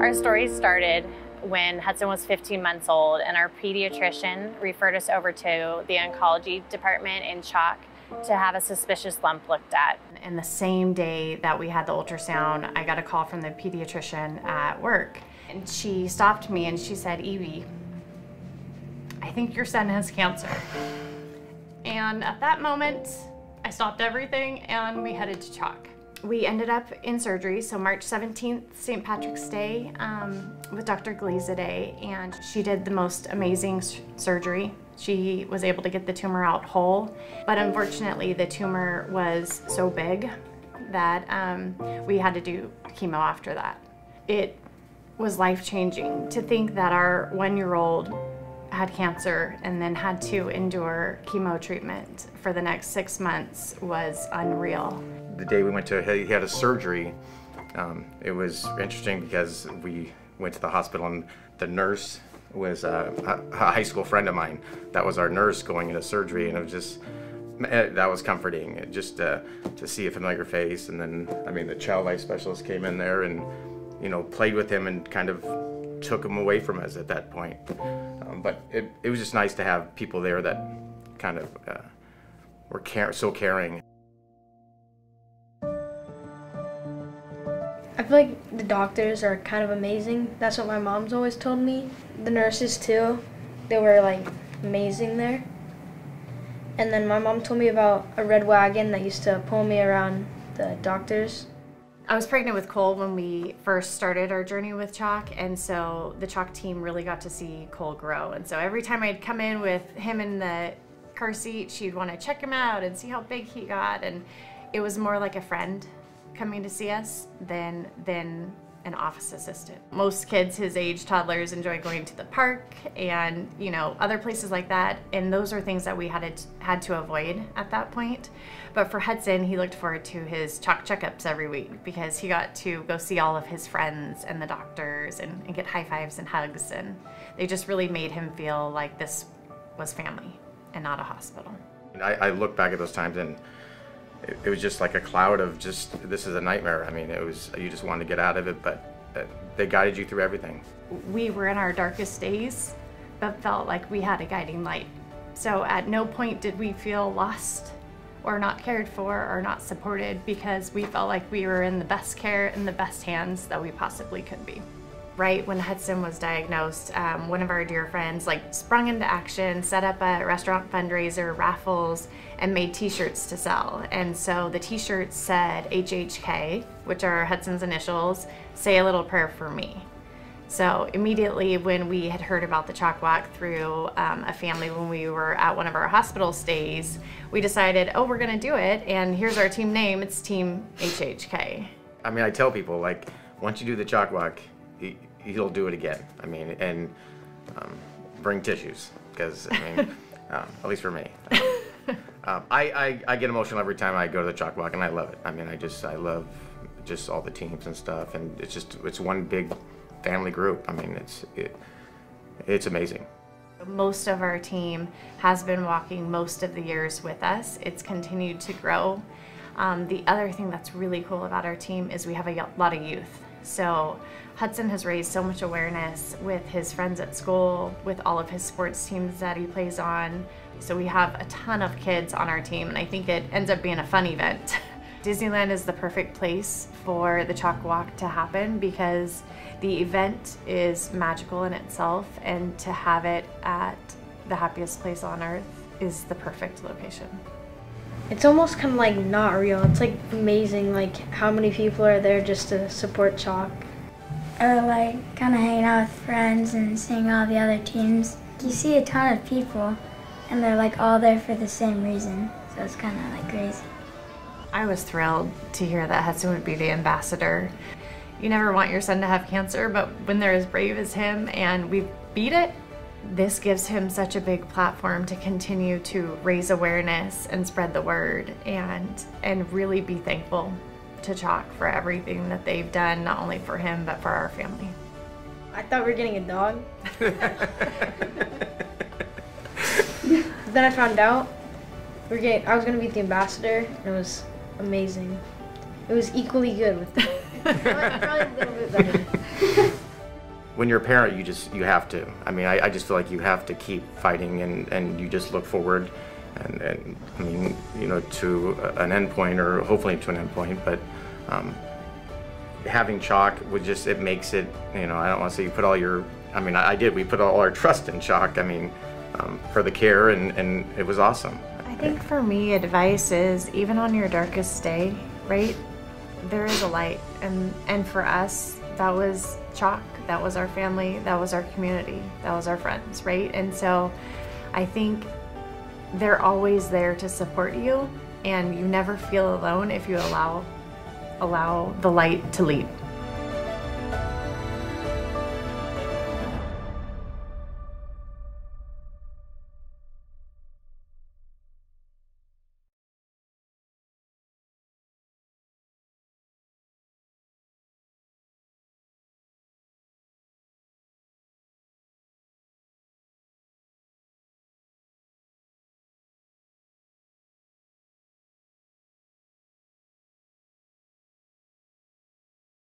Our story started when Hudson was 15 months old and our pediatrician referred us over to the oncology department in CHOC to have a suspicious lump looked at. And the same day that we had the ultrasound, I got a call from the pediatrician at work. And she stopped me and she said, "Evie, I think your son has cancer." And at that moment, I stopped everything and we headed to CHOC. We ended up in surgery, so March 17th, St. Patrick's Day, with Dr. Glizade, and she did the most amazing surgery. She was able to get the tumor out whole, but unfortunately the tumor was so big that we had to do chemo after that. It was life-changing to think that our 1-year-old had cancer and then had to endure chemo treatment for the next 6 months was unreal. The day we went to, he had a surgery, it was interesting because we went to the hospital and the nurse was a high school friend of mine. That was our nurse going into surgery, and it was just, that was comforting, just to see a familiar face. And then, I mean, the child life specialist came in there and, you know, played with him and kind of took him away from us at that point. But it was just nice to have people there that kind of were so caring. I feel like the doctors are kind of amazing. That's what my mom's always told me. The nurses too, they were like amazing there. And then my mom told me about a red wagon that used to pull me around the doctors. I was pregnant with Cole when we first started our journey with CHOC, and so the CHOC team really got to see Cole grow. And so every time I'd come in with him in the car seat, she'd want to check him out and see how big he got, and it was more like a friend coming to see us than an office assistant. Most kids his age, toddlers, enjoy going to the park and, you know, other places like that, and those are things that we had to avoid at that point. But for Hudson, he looked forward to his CHOC checkups every week because he got to go see all of his friends and the doctors and get high fives and hugs, and they just really made him feel like this was family and not a hospital. I look back at those times and it was just like a cloud of just, this is a nightmare. I mean, it was, you just wanted to get out of it, but they guided you through everything. We were in our darkest days, but felt like we had a guiding light. So at no point did we feel lost or not cared for or not supported, because we felt like we were in the best care and the best hands that we possibly could be. Right when Hudson was diagnosed, one of our dear friends sprung into action, set up a restaurant fundraiser, raffles, and made t-shirts to sell. And so the t-shirts said HHK, which are Hudson's initials, "Say a little prayer for me." So immediately when we had heard about the CHOC Walk through a family when we were at one of our hospital stays, we decided, oh, we're gonna do it, and here's our team name, it's Team HHK. I mean, I tell people, like, once you do the CHOC Walk, he'll do it again. I mean, and bring tissues, because, I mean, at least for me. I get emotional every time I go to the CHOC Walk, and I love it. I mean, I love just all the teams and stuff, and it's one big family group. I mean, it's amazing. Most of our team has been walking most of the years with us. It's continued to grow. The other thing that's really cool about our team is we have a lot of youth. So Hudson has raised so much awareness with his friends at school, with all of his sports teams that he plays on. So we have a ton of kids on our team, and I think it ends up being a fun event. Disneyland is the perfect place for the CHOC Walk to happen because the event is magical in itself, and to have it at the happiest place on earth is the perfect location. It's almost kind of like not real. It's like amazing, like how many people are there just to support CHOC. Or like kind of hanging out with friends and seeing all the other teams. You see a ton of people and they're like all there for the same reason. So it's kind of like crazy. I was thrilled to hear that Hudson would be the ambassador. You never want your son to have cancer, but when they're as brave as him and we beat it, this gives him such a big platform to continue to raise awareness and spread the word and really be thankful to CHOC for everything that they've done, not only for him, but for our family. I thought we were getting a dog. Then I found out I was gonna be the ambassador, and it was amazing. It was equally good with probably a little bit better. when you're a parent, you have to. I mean, I just feel like you have to keep fighting, and you just look forward, and I mean, you know, to an end point, or hopefully to an end point. But having CHOC would just, it makes it, you know, I don't want to say you put all your, I mean, I did. We put all our trust in CHOC. I mean, for the care, and it was awesome. I think for me, advice is even on your darkest day, right? There is a light, and for us, that was CHOC. That was our family, that was our community, that was our friends, right? And so I think they're always there to support you, and you never feel alone if you allow the light to lead.